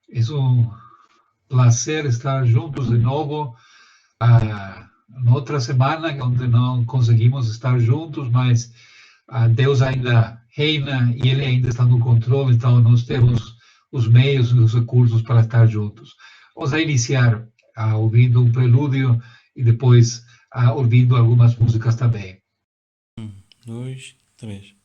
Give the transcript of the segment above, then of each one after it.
É um prazer estar juntos de novo. Outra semana, onde não conseguimos estar juntos, mas Deus ainda reina e Ele ainda está no controle, então nós temos os meios e os recursos para estar juntos. Vamos a iniciar ouvindo um prelúdio e depois ouvindo algumas músicas também. 2, 3.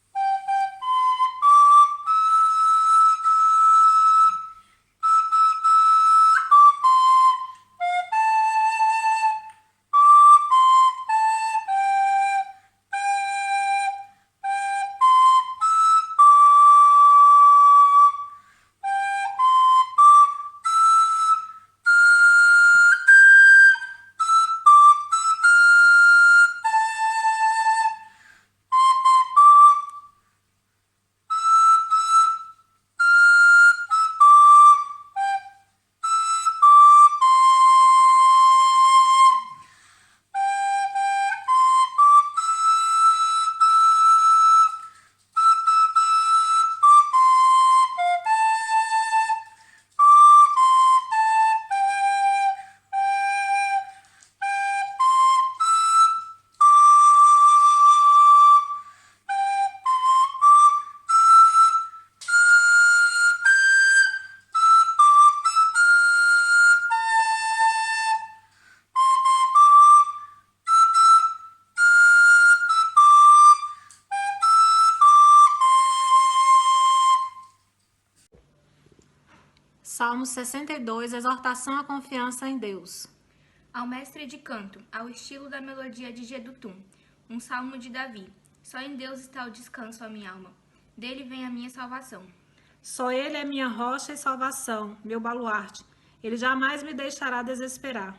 Salmo 62, exortação à confiança em Deus. Ao mestre de canto, ao estilo da melodia de Jedutum, um salmo de Davi. Só em Deus está o descanso, a minha alma. Dele vem a minha salvação. Só Ele é minha rocha e salvação, meu baluarte. Ele jamais me deixará desesperar.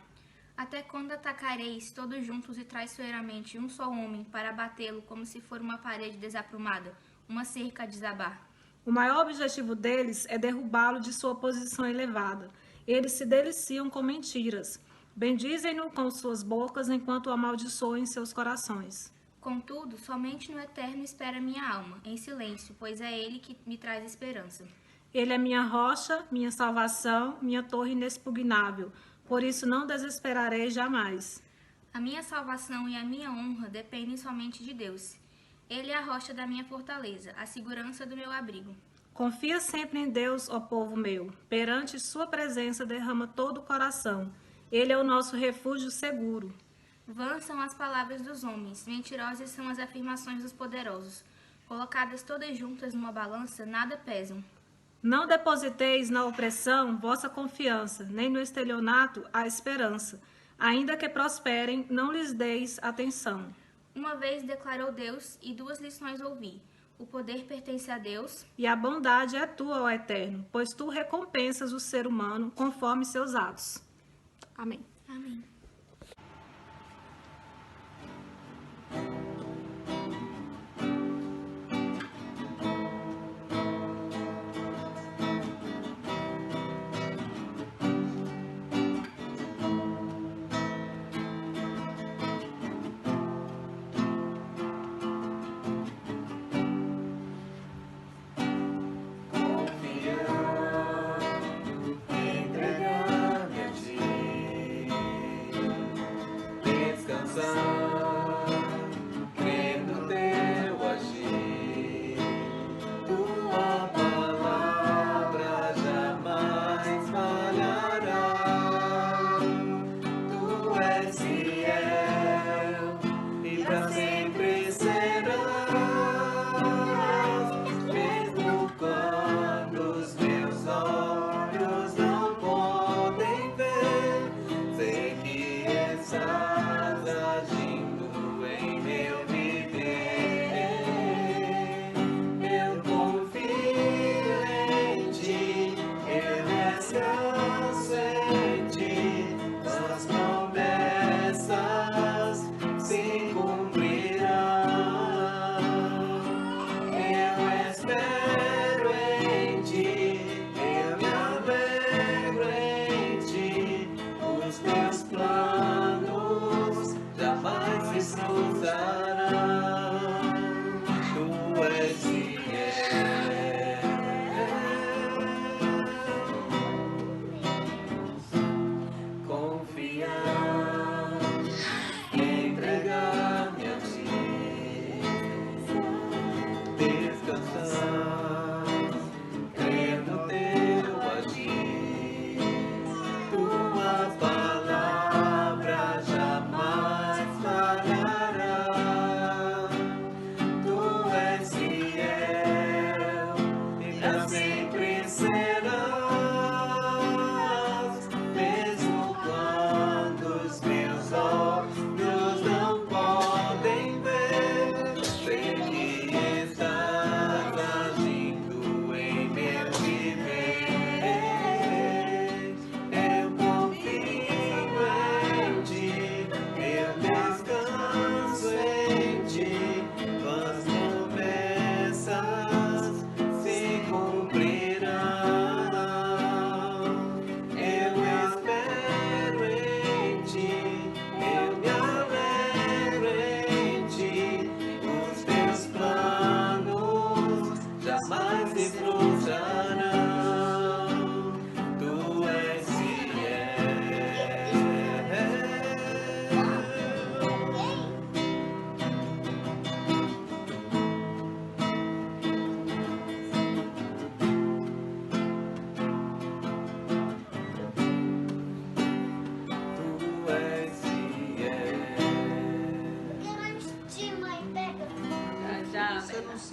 Até quando atacareis todos juntos e traiçoeiramente um só homem para abatê-lo como se for uma parede desaprumada, uma cerca a desabar? O maior objetivo deles é derrubá-lo de sua posição elevada. Eles se deliciam com mentiras. Bendizem-no com suas bocas enquanto o amaldiçoam em seus corações. Contudo, somente no eterno espera minha alma, em silêncio, pois é ele que me traz esperança. Ele é minha rocha, minha salvação, minha torre inexpugnável. Por isso não desesperarei jamais. A minha salvação e a minha honra dependem somente de Deus. Ele é a rocha da minha fortaleza, a segurança do meu abrigo. Confia sempre em Deus, ó povo meu. Perante sua presença derrama todo o coração. Ele é o nosso refúgio seguro. Vãs são as palavras dos homens, mentirosas são as afirmações dos poderosos. Colocadas todas juntas numa balança, nada pesam. Não depositeis na opressão vossa confiança, nem no estelionato a esperança. Ainda que prosperem, não lhes deis atenção. Uma vez declarou Deus, e 2 lições ouvi. O poder pertence a Deus, e a bondade é tua, ó Eterno, pois tu recompensas o ser humano conforme seus atos. Amém. Amém.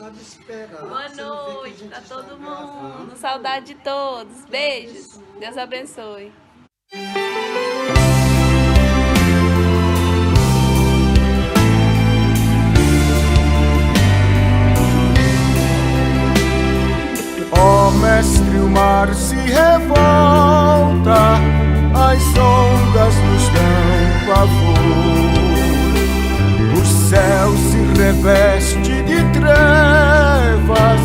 Boa noite pra todo mundo. Saudade de todos. Beijos. Deus abençoe. Ó mestre, o mar se revolta, as ondas nos dão pavor. O céu se reveste de trevas,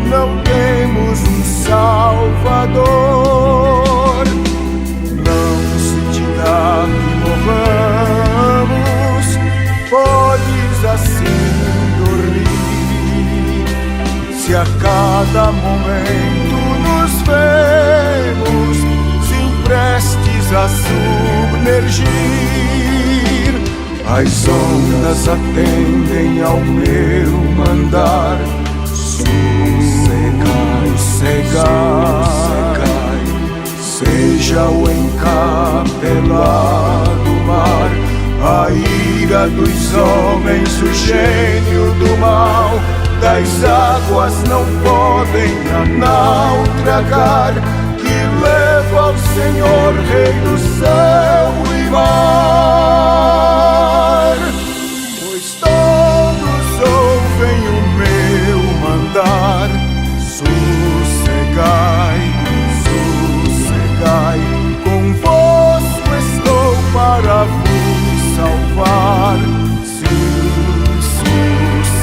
não temos um Salvador. Não se te dá que morramos, podes assim dormir. Se a cada momento nos vemos, sim prestes a submergir, as ondas atendem ao meu mandar. Sossegai, sossegai, seja o encapelado mar, a ira dos homens, o gênio do mal, das águas não podem a naufragar, que leva ao Senhor, Rei do céu e mar. Pois todos ouvem o meu mandar. Sossegai, sossegai, convosco estou para vos salvar.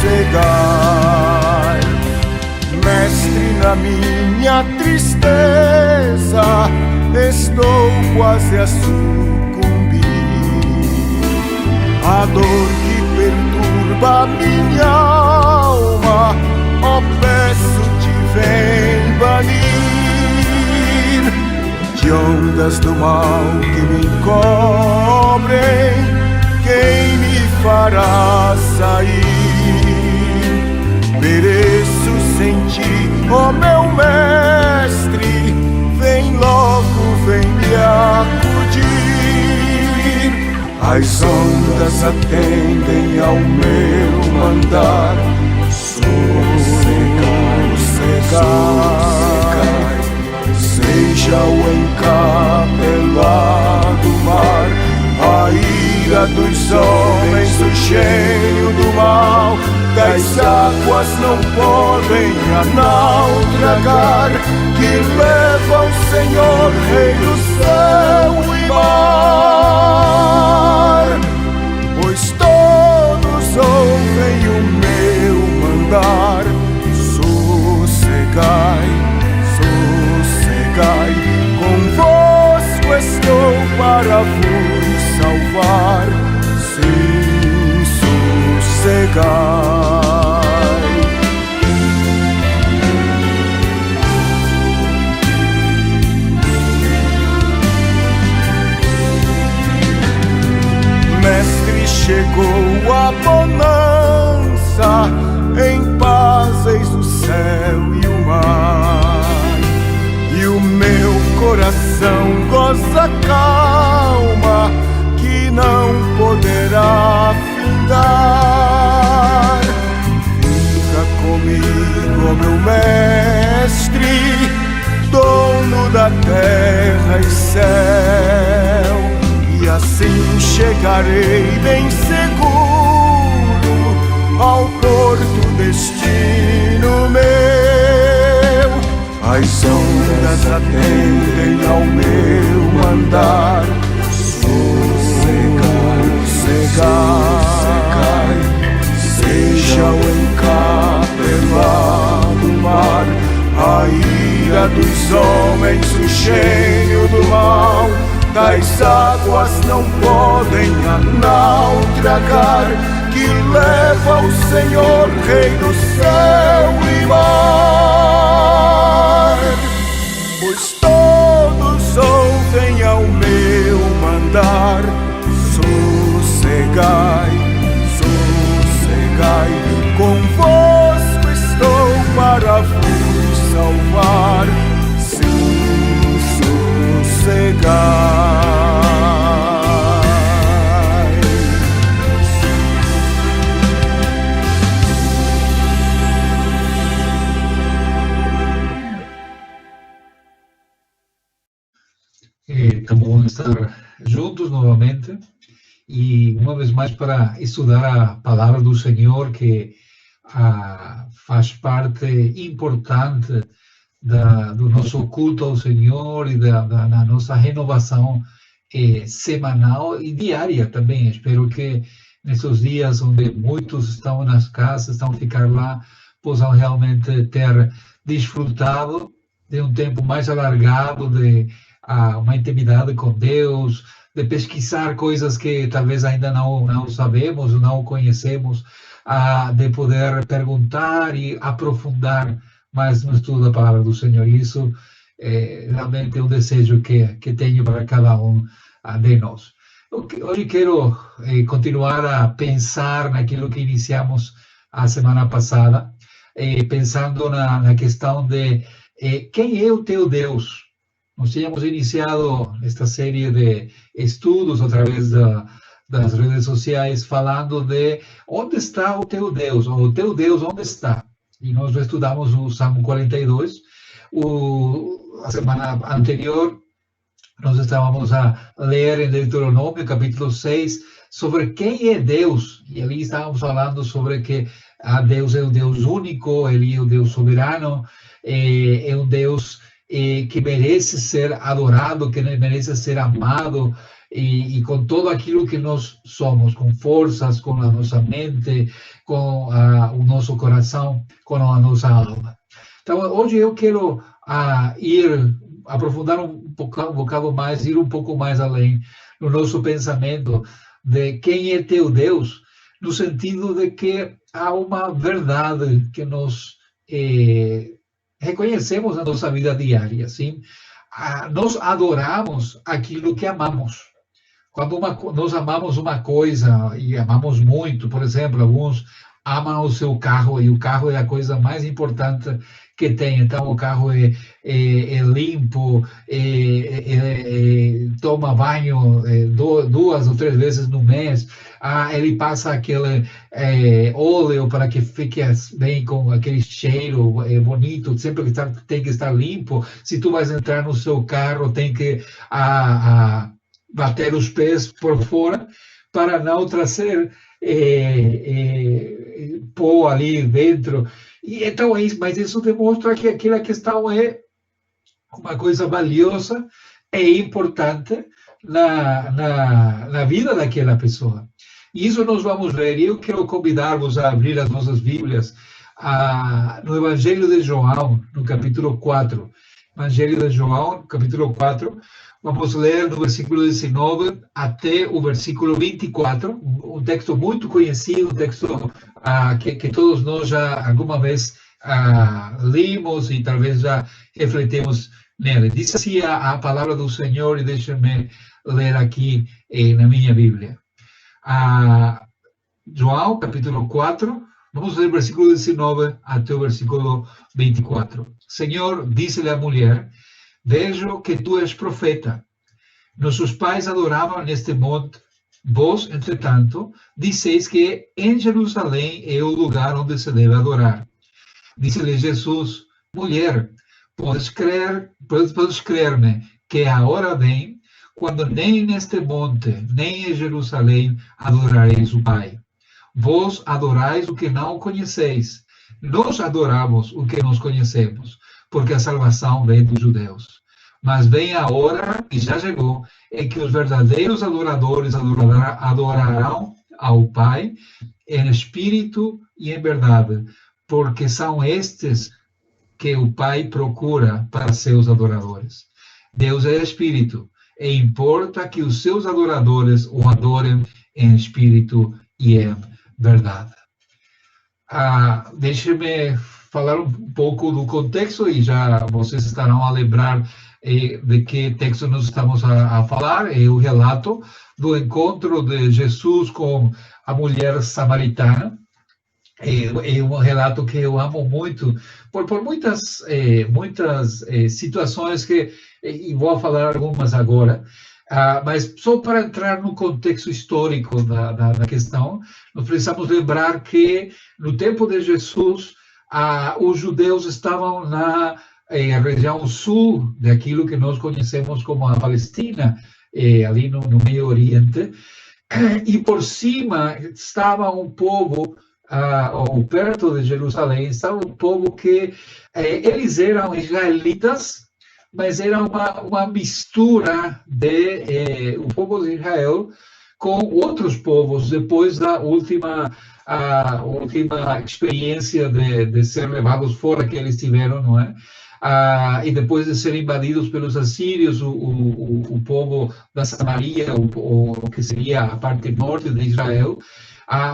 Sossegai, mestre, na minha tristeza estou quase a sucumbir. A dor que perturba minha alma, ó, peço-te, vem banir. De ondas do mal que me encobrem, quem me fará sair? Pereço sem ti, ó meu mestre, vem logo, vem me acudir. As ondas atendem ao meu mandar. Sossegai, sossegai, seja o encapelado mar, a ira dos homens, o gênio do mal, das águas não podem a naufragar, que leva ao Senhor, Rei do céu e mar. Pois todos ouvem o meu mandar. Sossegai, sossegai, convosco estou para vos salvar. Sim, sossegai. Mestre, chegou a bonança, em paz eis o céu e o mar, e o meu coração goza calma, que não poderá findar. Fica comigo, ó meu mestre, dono da terra e céu, e assim chegarei bem seguro ao porto, destino meu. As ondas atendem ao meu mandar. Sossegai, sossegai, seja o encapelado mar, a ira dos homens, o gênio do mal, das águas não podem a naufragar, que leva ao Senhor, Rei do céu e mar. Pois todos ouvem ao meu mandar. Sossegai, sossegai, convosco estou para vos salvar. Sim, sossegai. Tá bom estar juntos novamente e uma vez mais para estudar a palavra do Senhor, que faz parte importante do nosso culto ao Senhor e da nossa renovação semanal e diária também. Espero que nesses dias onde muitos estão nas casas, estão a ficar lá, possam realmente ter desfrutado de um tempo mais alargado, de uma intimidade com Deus, de pesquisar coisas que talvez ainda não sabemos, não conhecemos, de poder perguntar e aprofundar mais no estudo da palavra do Senhor. Isso é realmente um desejo que tenho para cada um de nós. Hoje quero continuar a pensar naquilo que iniciamos a semana passada, pensando na questão de quem é o teu Deus. Nós tínhamos iniciado esta série de estudos através das redes sociais falando de onde está o teu Deus, ou o teu Deus onde está. E nós estudamos o Salmo 42. A semana anterior, nós estávamos a ler em Deuteronômio, capítulo 6, sobre quem é Deus. E ali estávamos falando sobre que Deus é o Deus único, Ele é o Deus soberano, é um Deus que merece ser adorado, que merece ser amado, e com tudo aquilo que nós somos, com forças, com a nossa mente, com o nosso coração, com a nossa alma. Então, hoje eu quero aprofundar um bocado mais, ir um pouco mais além no nosso pensamento de quem é teu Deus, no sentido de que há uma verdade que nós reconhecemos na nossa vida diária, sim? Nós adoramos aquilo que amamos. Quando nós amamos uma coisa, e amamos muito, por exemplo, alguns amam o seu carro, e o carro é a coisa mais importante que tem. Então, o carro é limpo, toma banho 2 ou 3 vezes no mês, ele passa aquele óleo para que fique bem com aquele cheiro bonito, sempre que tem que estar limpo. Se tu vais entrar no seu carro, tem que bater os pés por fora para não trazer pó ali dentro. E então, mas isso demonstra que aquela questão é uma coisa valiosa e importante na vida daquela pessoa. E isso nós vamos ver. E eu quero convidar-vos a abrir as nossas Bíblias no Evangelho de João, no capítulo 4. Evangelho de João, capítulo 4. Vamos ler do versículo 19 até o versículo 24, um texto muito conhecido, um texto que todos nós já alguma vez lemos e talvez já refletimos nele. Diz assim a palavra do Senhor, e deixa-me ler aqui na minha Bíblia. João, capítulo 4, vamos ler o versículo 19 até o versículo 24. Senhor, disse-lhe a mulher: vejo que tu és profeta. Nossos pais adoravam neste monte. Vós, entretanto, disseis que em Jerusalém é o lugar onde se deve adorar. Disse-lhe Jesus: mulher, podes crer-me que a hora vem, quando nem neste monte, nem em Jerusalém adorareis o Pai. Vós adorais o que não conheceis. Nós adoramos o que nós conhecemos, porque a salvação vem dos judeus. Mas vem a hora, e já chegou, em que os verdadeiros adoradores adorarão ao Pai em espírito e em verdade, porque são estes que o Pai procura para seus adoradores. Deus é espírito, e importa que os seus adoradores o adorem em espírito e em verdade. Deixe-me falar um pouco do contexto, e já vocês estarão a lembrar de que texto nós estamos a falar. É o relato do encontro de Jesus com a mulher samaritana. É um relato que eu amo muito, por muitas situações e vou falar algumas agora. Mas só para entrar no contexto histórico da questão, nós precisamos lembrar que no tempo de Jesus, os judeus estavam a região sul daquilo que nós conhecemos como a Palestina, ali no Meio Oriente, e por cima estava um povo, ou perto de Jerusalém, estava um povo que eles eram israelitas, mas era uma mistura de o povo de Israel com outros povos, depois da última experiência de ser levados fora que eles tiveram, não é? E depois de serem invadidos pelos assírios, o povo da Samaria, o que seria a parte norte de Israel,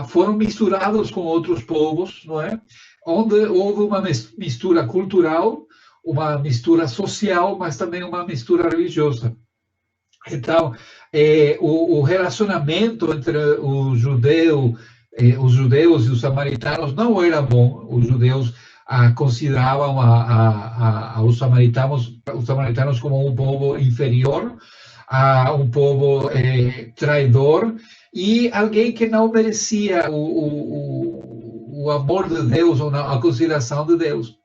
foram misturados com outros povos, não é? Onde houve uma mistura cultural, uma mistura social, mas também uma mistura religiosa. Então, o relacionamento entre os judeus e os samaritanos não era bom. Os judeus consideravam os samaritanos como um povo inferior, um povo traidor e alguém que não merecia o amor de Deus ou a consideração de Deus.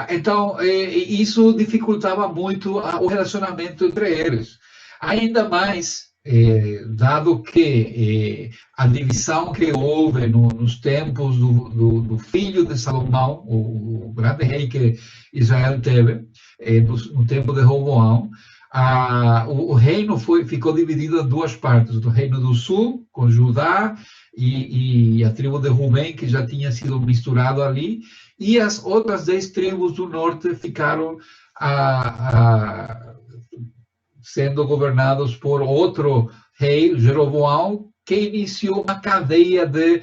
Então, isso dificultava muito o relacionamento entre eles. Ainda mais, dado que a divisão que houve nos tempos do filho de Salomão, o grande rei que Israel teve, no tempo de Roboão, o reino ficou dividido em duas partes: o reino do sul, com Judá e a tribo de Rubem, que já tinha sido misturado ali, e as outras 10 tribos do norte ficaram sendo governados por outro rei, Jeroboão, que iniciou uma cadeia de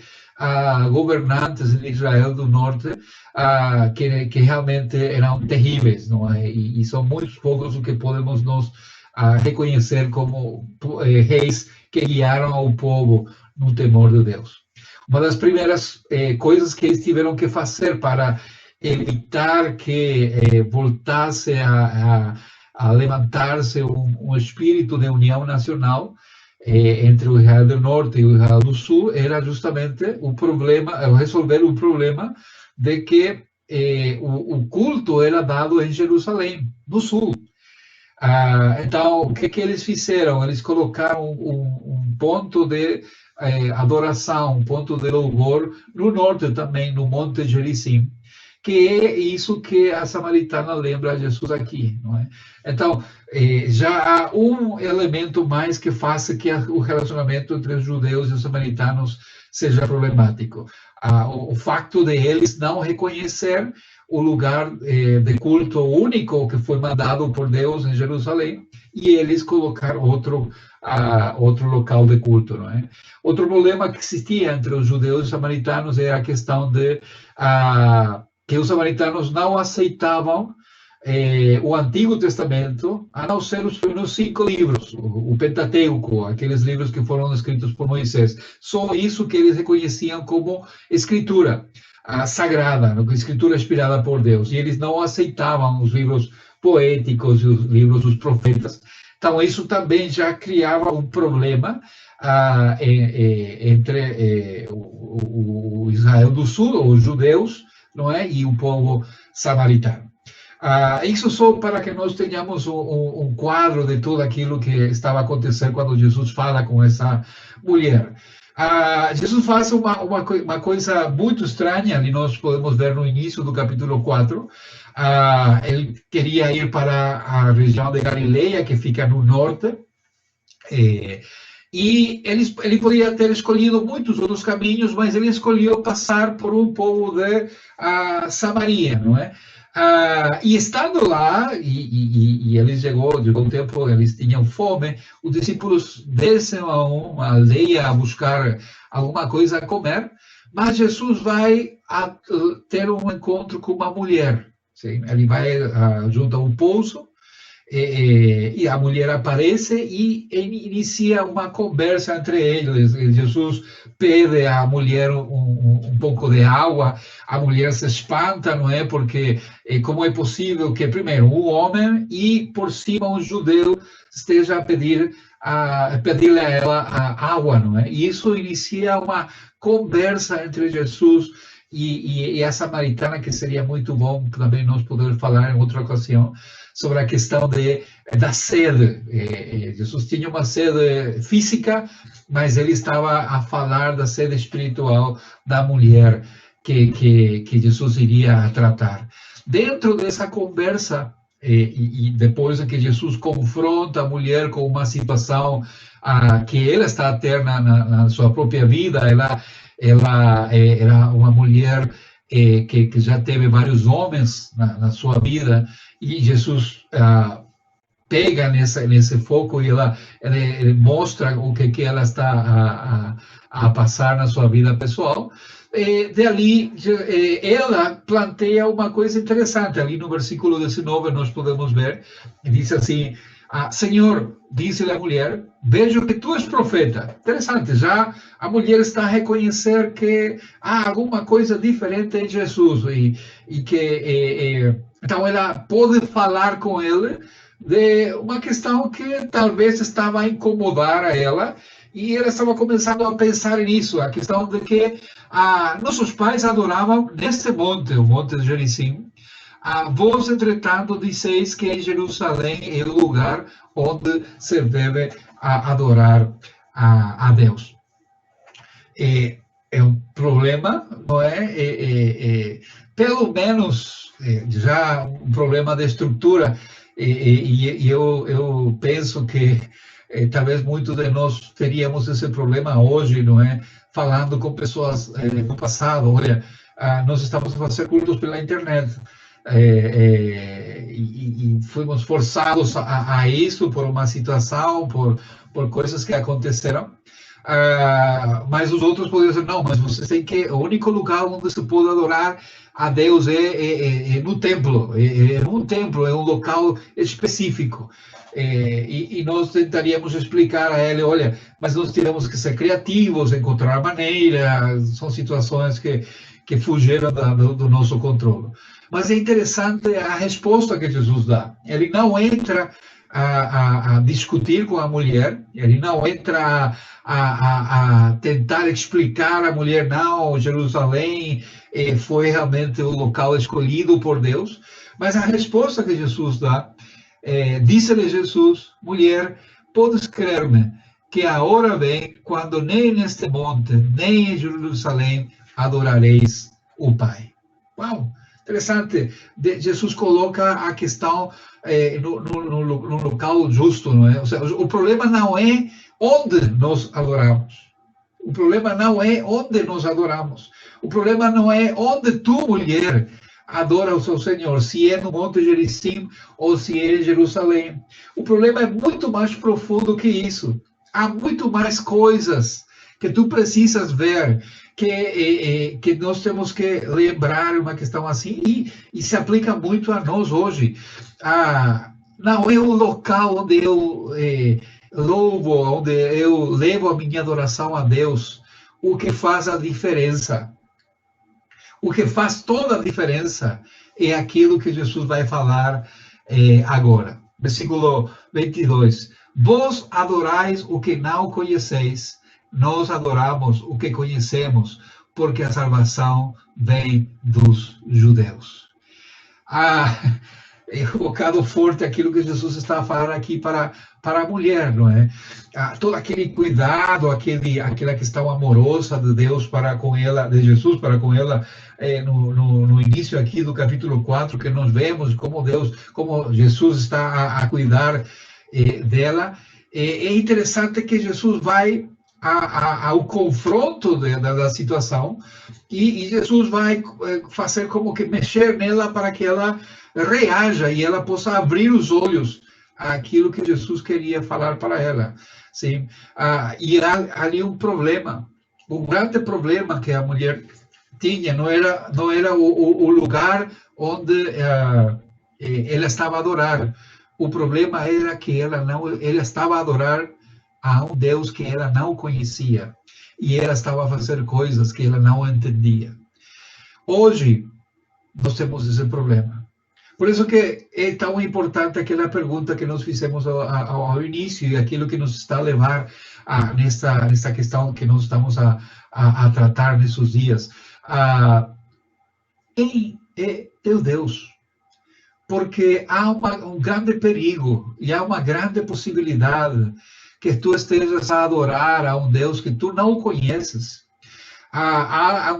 governantes em Israel do norte que realmente eram terríveis, não é? E são muitos poucos o que podemos nós reconhecer como reis que guiaram o povo no temor de Deus. Uma das primeiras coisas que eles tiveram que fazer para evitar que voltasse a levantar-se um espírito de união nacional entre o Israel do Norte e o Israel do Sul era justamente resolver o problema de que o culto era dado em Jerusalém, no Sul. Então, o que eles fizeram? Eles colocaram um ponto de adoração, um ponto de louvor no norte também, no Monte Gerizim, que é isso que a samaritana lembra a Jesus aqui, não é? Então, já há um elemento mais que faça que o relacionamento entre os judeus e os samaritanos seja problemático. O facto de eles não reconhecer o lugar de culto único que foi mandado por Deus em Jerusalém e eles colocar outro local de culto, não é? Outro problema que existia entre os judeus e os samaritanos é a questão de que os samaritanos não aceitavam o Antigo Testamento, a não ser os primeiros 5 livros, o Pentateuco, aqueles livros que foram escritos por Moisés. Só isso que eles reconheciam como escritura sagrada, escritura inspirada por Deus. E eles não aceitavam os livros poéticos e os livros dos profetas. Então, isso também já criava um problema entre o Israel do Sul, os judeus, não é? E o povo samaritano. Isso só para que nós tenhamos um quadro de tudo aquilo que estava acontecendo quando Jesus fala com essa mulher. Jesus faz uma coisa muito estranha, ali nós podemos ver no início do capítulo 4. Ele queria ir para a região de Galileia, que fica no norte, e ele poderia ter escolhido muitos outros caminhos, mas ele escolheu passar por um povo de Samaria, não é? E estando lá, e eles chegou um tempo, eles tinham fome, os discípulos descem a uma aldeia a buscar alguma coisa a comer, mas Jesus vai ter um encontro com uma mulher. Sim? Ele vai junto a um poço, e a mulher aparece e inicia uma conversa entre eles. Jesus pede à mulher um pouco de água, a mulher se espanta, não é? Porque como é possível que, primeiro, um homem e, por cima, um judeu esteja a pedir-lhe a ela água, não é? E isso inicia uma conversa entre Jesus e a samaritana, que seria muito bom também nós poder falar em outra ocasião, sobre a questão da sede. Jesus tinha uma sede física, mas ele estava a falar da sede espiritual da mulher que Jesus iria tratar. Dentro dessa conversa, e depois que Jesus confronta a mulher com uma situação que ela está a ter na sua própria vida, ela era uma mulher que já teve vários homens na sua vida, e Jesus pega nesse foco e ele mostra o que ela está a passar na sua vida pessoal. Dali, ela planteia uma coisa interessante. Ali no versículo 19 nós podemos ver, diz assim: Senhor, disse-lhe a mulher, vejo que tu és profeta. Interessante, já a mulher está a reconhecer que há alguma coisa diferente em Jesus, e que então ela pode falar com ele de uma questão que talvez estava a incomodar a ela, e ela estava começando a pensar nisso, a questão de que nossos pais adoravam nesse monte, o Monte de Gerizim. Vós, entretanto, disseis que em Jerusalém é o lugar onde se deve adorar a Deus. É um problema, não é? Pelo menos já um problema de estrutura, e eu penso que talvez muitos de nós teríamos esse problema hoje, não é? Falando com pessoas do passado. Olha, nós estamos a fazer cultos pela internet, e fomos forçados a isso por uma situação, por coisas que aconteceram. Mas os outros poderiam dizer, não, mas você tem que, o único lugar onde se pode adorar a Deus é no templo, é um local específico. E nós tentaríamos explicar a ele, olha, mas nós temos que ser criativos, encontrar maneira, são situações que fugiram do nosso controle. Mas é interessante a resposta que Jesus dá. Ele não entra a discutir com a mulher, ele não entra a tentar explicar à mulher, não, Jerusalém foi realmente o local escolhido por Deus, mas a resposta que Jesus dá, disse-lhe Jesus, mulher, podes crer-me, que a hora vem, quando nem neste monte, nem em Jerusalém, adorareis o Pai. Uau! Interessante, Jesus coloca a questão no local justo, não é? Ou seja, o problema não é onde nós adoramos. O problema não é onde nós adoramos. O problema não é onde tu, mulher, adora o seu Senhor, se é no Monte Gerizim ou se é em Jerusalém. O problema é muito mais profundo que isso. Há muito mais coisas que tu precisas ver, que nós temos que lembrar uma questão assim, e se aplica muito a nós hoje. Não é o local onde eu louvo, onde eu levo a minha adoração a Deus, o que faz a diferença. O que faz toda a diferença é aquilo que Jesus vai falar agora. Versículo 22. Vós adorais o que não conheceis, nós adoramos o que conhecemos, porque a salvação vem dos judeus. É um bocado forte aquilo que Jesus está falando aqui para a mulher, não é? Todo aquele cuidado, aquela questão amorosa de Deus para com ela, de Jesus para com ela, no início aqui do capítulo 4, que nós vemos como Jesus está a cuidar dela. É interessante que Jesus vai ao confronto da situação, e Jesus vai fazer como que mexer nela para que ela reaja e ela possa abrir os olhos àquilo que Jesus queria falar para ela. Sim? E há ali um problema. O grande problema que a mulher tinha não era o lugar onde ela estava a adorar. O problema era que ela estava a adorar a um Deus que ela não conhecia, e ela estava a fazer coisas que ela não entendia. Hoje, nós temos esse problema. Por isso que é tão importante aquela pergunta que nós fizemos ao início, e aquilo que nos está a levar nessa questão que nós estamos a tratar nesses dias. quem é teu Deus. Porque há um grande perigo e há uma grande possibilidade que tu estejas a adorar a um Deus que tu não conheces. Há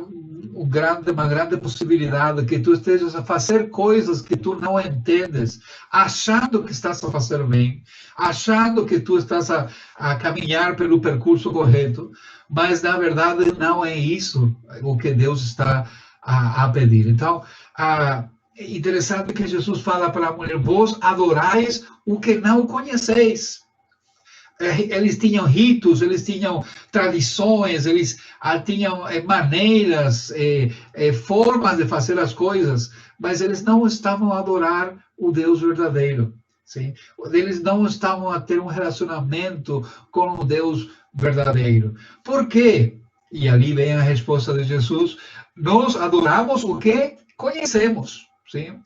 uma grande possibilidade que tu estejas a fazer coisas que tu não entendes, achando que estás a fazer bem, achando que tu estás a caminhar pelo percurso correto, mas na verdade não é isso o que Deus está a pedir. Então, é interessante que Jesus fala para a mulher: vós adorais o que não conheceis. Eles tinham ritos, eles tinham tradições, eles tinham maneiras, formas de fazer as coisas, mas eles não estavam a adorar o Deus verdadeiro. Sim? Eles não estavam a ter um relacionamento com o Deus verdadeiro. Por quê? E ali vem a resposta de Jesus: nós adoramos o que conhecemos. Sim?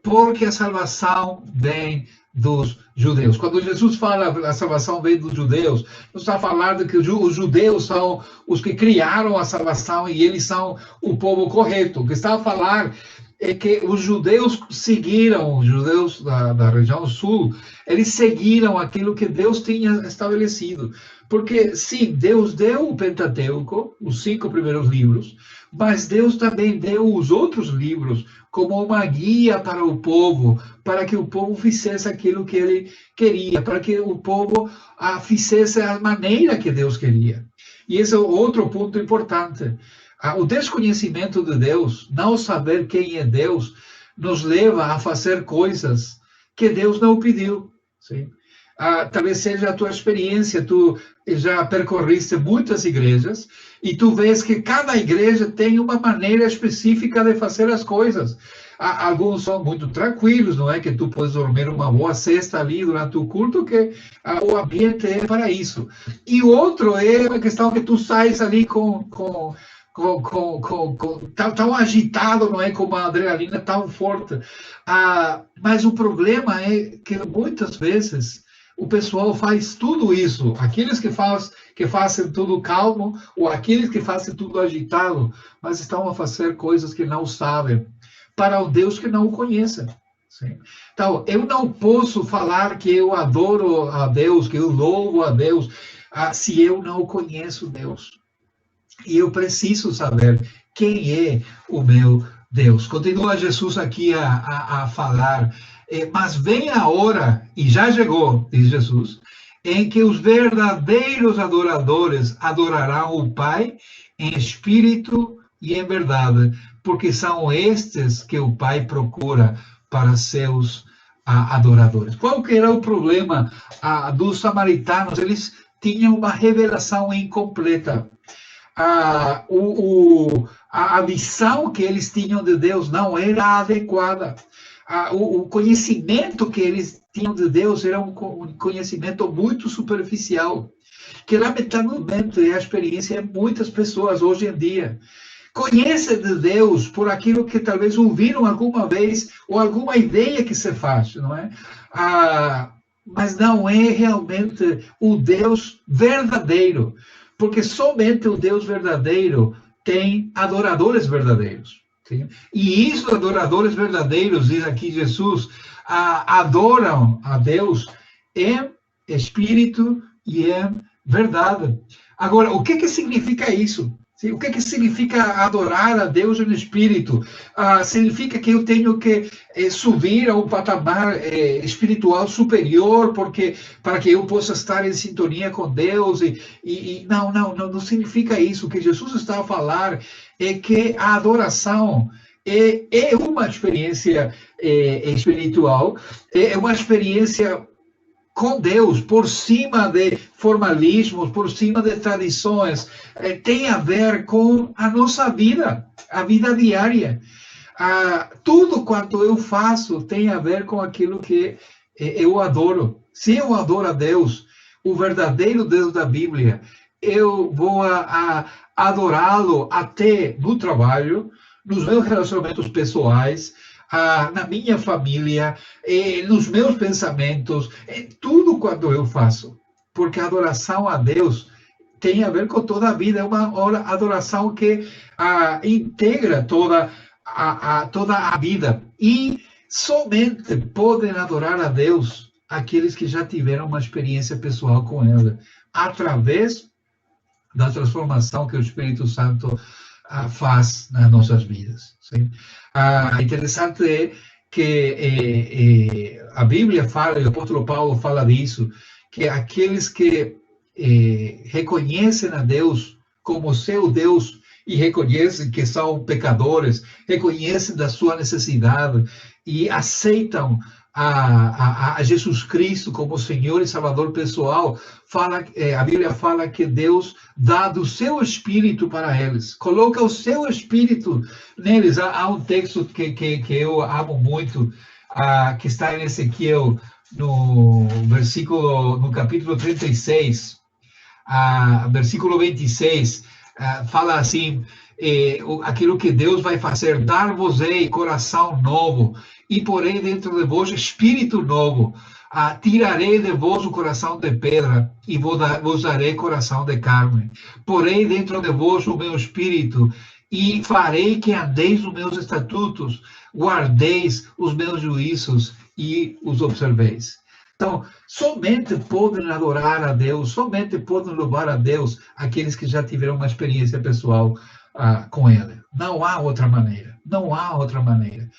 Porque a salvação vem dos judeus. Quando Jesus fala que a salvação vem dos judeus, não está falando que os judeus são os que criaram a salvação e eles são o povo correto. O que está a falar é que os judeus seguiram, os judeus da região sul, eles seguiram aquilo que Deus tinha estabelecido. Porque, sim, Deus deu o Pentateuco, os 5 primeiros livros, mas Deus também deu os outros livros como uma guia para o povo, para que o povo fizesse aquilo que ele queria, para que o povo fizesse a maneira que Deus queria. E esse é outro ponto importante. O desconhecimento de Deus, não saber quem é Deus, nos leva a fazer coisas que Deus não pediu. Sim? Talvez seja a tua experiência, tu já percorriste muitas igrejas e tu vês que cada igreja tem uma maneira específica de fazer as coisas. Alguns são muito tranquilos, não é? Que tu podes dormir uma boa siesta ali durante o culto, que o ambiente é para isso. E outro é a questão que tu sais ali tão agitado, não é? Com uma adrenalina tão forte. Mas o problema é que muitas vezes o pessoal faz tudo isso. Aqueles que fazem tudo calmo, ou aqueles que fazem tudo agitado, mas estão a fazer coisas que não sabem, para o Deus que não o conhece. Sim? Então, eu não posso falar que eu adoro a Deus, que eu louvo a Deus, se eu não conheço Deus. E eu preciso saber quem é o meu Deus. Continua Jesus aqui a falar: mas vem a hora, e já chegou, diz Jesus, em que os verdadeiros adoradores adorarão o Pai em espírito e em verdade, porque são estes que o Pai procura para seus adoradores. Qual que era o problema dos samaritanos? Eles tinham uma revelação incompleta. A visão que eles tinham de Deus não era adequada. O conhecimento que eles tinham de Deus era um conhecimento muito superficial, que lamentavelmente é a experiência de muitas pessoas hoje em dia. Conhecem de Deus por aquilo que talvez ouviram alguma vez, ou alguma ideia que se faz, não é? Mas não é realmente o Deus verdadeiro, porque somente o Deus verdadeiro tem adoradores verdadeiros. Sim? E isso, adoradores verdadeiros, diz aqui Jesus, adoram a Deus em espírito e em verdade. Agora, o que significa isso? Sim? O que significa adorar a Deus em espírito? Significa que eu tenho que subir a um patamar espiritual superior para que eu possa estar em sintonia com Deus. Não significa isso. O que Jesus está a falar é que a adoração é uma experiência espiritual, é uma experiência com Deus, por cima de formalismos, por cima de tradições, tem a ver com a nossa vida, a vida diária. Tudo quanto eu faço tem a ver com aquilo que eu adoro. Se eu adoro a Deus, o verdadeiro Deus da Bíblia, eu vou adorá-lo até no trabalho, nos meus relacionamentos pessoais, na minha família, nos meus pensamentos, em tudo quanto eu faço. Porque a adoração a Deus tem a ver com toda a vida, é uma adoração que integra toda a vida. E somente podem adorar a Deus aqueles que já tiveram uma experiência pessoal com Ele, através da transformação que o Espírito Santo faz nas nossas vidas. Sim? Interessante é que a Bíblia fala, e o apóstolo Paulo fala disso, que aqueles que reconhecem a Deus como seu Deus e reconhecem que são pecadores, reconhecem da sua necessidade e aceitam a Jesus Cristo como Senhor e Salvador pessoal, a Bíblia fala que Deus dá do seu Espírito para eles, coloca o seu Espírito neles. Há um texto que eu amo muito, que está em Ezequiel, no capítulo 36, versículo 26, fala assim, aquilo que Deus vai fazer: dar-vos-ei coração novo, e porei dentro de vós espírito novo, tirarei de vós o coração de pedra, e vos darei coração de carne. Porei dentro de vós o meu espírito, e farei que andeis nos meus estatutos, guardeis os meus juízos e os observeis. Então, somente podem adorar a Deus, somente podem louvar a Deus aqueles que já tiveram uma experiência pessoal com Ele. Não há outra maneira, não há outra maneira.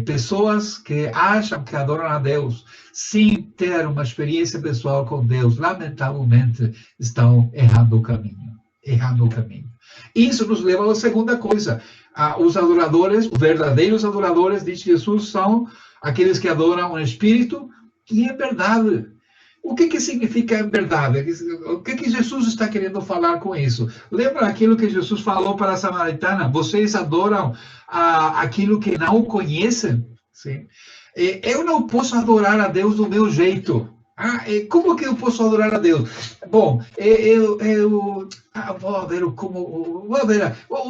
Pessoas que acham que adoram a Deus sem ter uma experiência pessoal com Deus, lamentavelmente estão errando o caminho, Isso nos leva à segunda coisa. Os adoradores, os verdadeiros adoradores, diz Jesus, são aqueles que adoram em espírito e em verdade. O que significa em verdade? O que Jesus está querendo falar com isso? Lembra aquilo que Jesus falou para a samaritana? Vocês adoram aquilo que não conhecem? Sim? Eu não posso adorar a Deus do meu jeito. Como que eu posso adorar a Deus? Bom,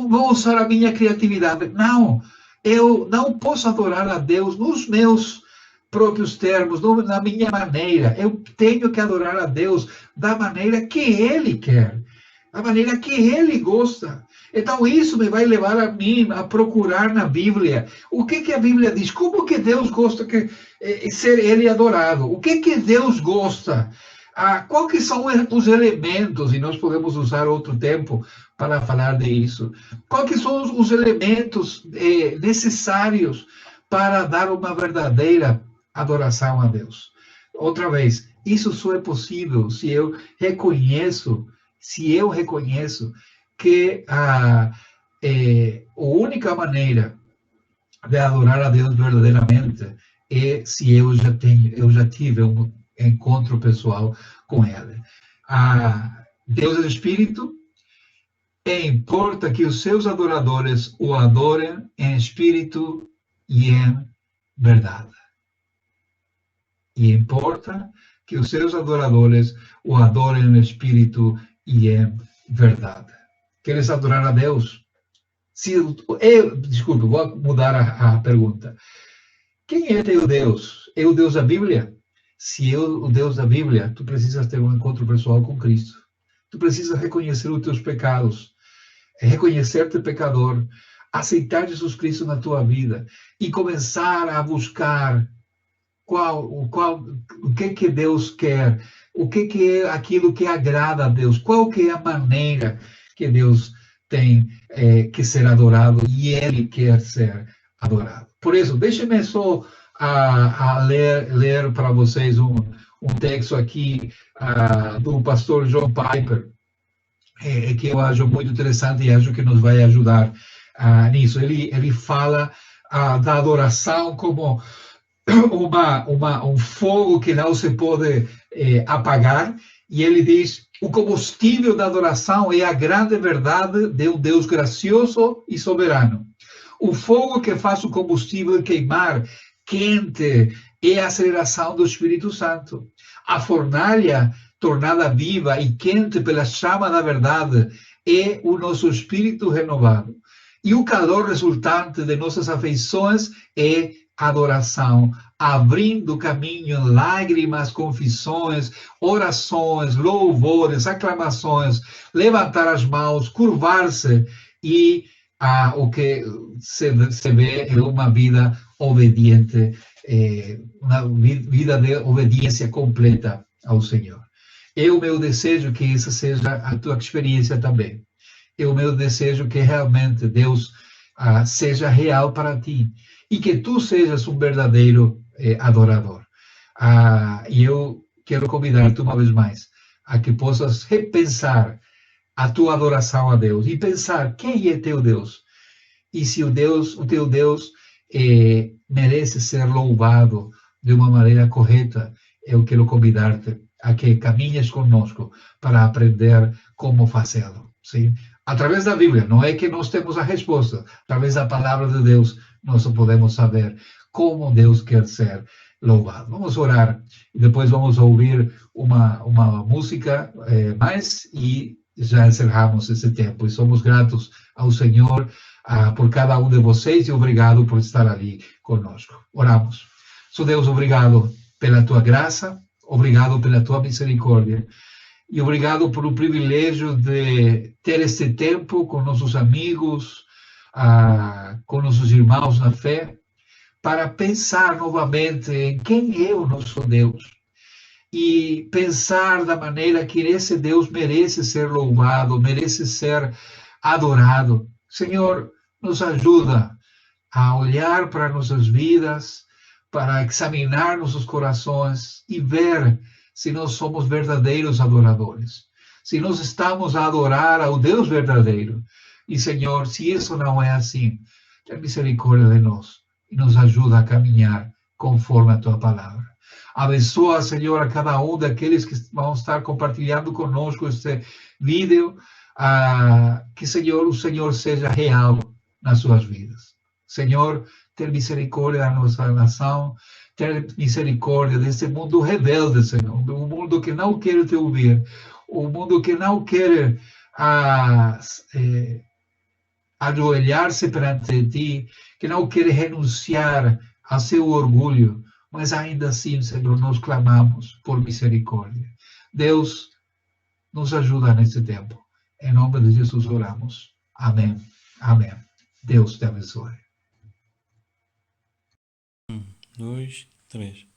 vou usar a minha criatividade. Não, eu não posso adorar a Deus nos meus próprios termos, na minha maneira. Eu tenho que adorar a Deus da maneira que Ele quer, da maneira que Ele gosta. Então, isso me vai levar a mim a procurar na Bíblia o que a Bíblia diz, como que Deus gosta de ser Ele adorado, o que Deus gosta, quais são os elementos, e nós podemos usar outro tempo para falar disso, quais são os elementos necessários para dar uma verdadeira adoração a Deus. Outra vez, isso só é possível se eu reconheço que a única maneira de adorar a Deus verdadeiramente é se eu já tive um encontro pessoal com Ele. Deus é Espírito, e importa que os seus adoradores o adorem em espírito e em verdade. E importa que os seus adoradores o adorem em espírito e em verdade. Queres adorar a Deus? Desculpe, vou mudar a pergunta. Quem é teu Deus? É o Deus da Bíblia? Se é o Deus da Bíblia, tu precisas ter um encontro pessoal com Cristo. Tu precisas reconhecer os teus pecados, reconhecer-te pecador, aceitar Jesus Cristo na tua vida e começar a buscar o que Deus quer, o que é aquilo que agrada a Deus, qual que é a maneira que Deus tem que ser adorado e Ele quer ser adorado. Por isso, deixe-me só ler para vocês um texto aqui do pastor John Piper, que eu acho muito interessante e acho que nos vai ajudar nisso. Ele fala da adoração como um fogo que não se pode apagar, e ele diz: o combustível da adoração é a grande verdade de um Deus gracioso e soberano. O fogo que faz o combustível queimar quente é a aceleração do Espírito Santo. A fornalha tornada viva e quente pela chama da verdade é o nosso espírito renovado. E o calor resultante de nossas afeições é adoração, abrindo caminho, lágrimas, confissões, orações, louvores, aclamações, levantar as mãos, curvar-se e o que se vê é uma vida obediente, uma vida de obediência completa ao Senhor. É o meu desejo que essa seja a tua experiência também. É o meu desejo que realmente Deus seja real para ti e que tu sejas um verdadeiro adorador. E eu quero convidar-te uma vez mais a que possas repensar a tua adoração a Deus e pensar quem é teu Deus e se o teu Deus merece ser louvado de uma maneira correta. Eu quero convidar-te a que caminhes conosco para aprender como fazê-lo. Sim? Através da Bíblia, não é que nós temos a resposta, através da palavra de Deus, nós podemos saber como Deus quer ser louvado. Vamos orar e depois vamos ouvir uma música mais e já encerramos esse tempo. E somos gratos ao Senhor por cada um de vocês e obrigado por estar ali conosco. Oramos. Sou Deus, obrigado pela tua graça, obrigado pela tua misericórdia. E obrigado por o privilégio de ter este tempo com nossos amigos, com nossos irmãos na fé, para pensar novamente em quem é o nosso Deus. E pensar da maneira que esse Deus merece ser louvado, merece ser adorado. Senhor, nos ajuda a olhar para nossas vidas, para examinar nossos corações e ver se nós somos verdadeiros adoradores, se nós estamos a adorar ao Deus verdadeiro. E, Senhor, se isso não é assim, tenha misericórdia de nós e nos ajuda a caminhar conforme a Tua palavra. Abençoa, Senhor, a cada um daqueles que vão estar compartilhando conosco este vídeo, que, Senhor, o Senhor seja real nas suas vidas. Senhor, ter misericórdia da nossa nação, ter misericórdia desse mundo rebelde, Senhor, um mundo que não quer te ouvir, um mundo que não quer ajoelhar-se perante ti, que não quer renunciar a seu orgulho, mas ainda assim, Senhor, nós clamamos por misericórdia. Deus, nos ajuda nesse tempo. Em nome de Jesus oramos. Amém. Amém. Deus te abençoe. 2, 3.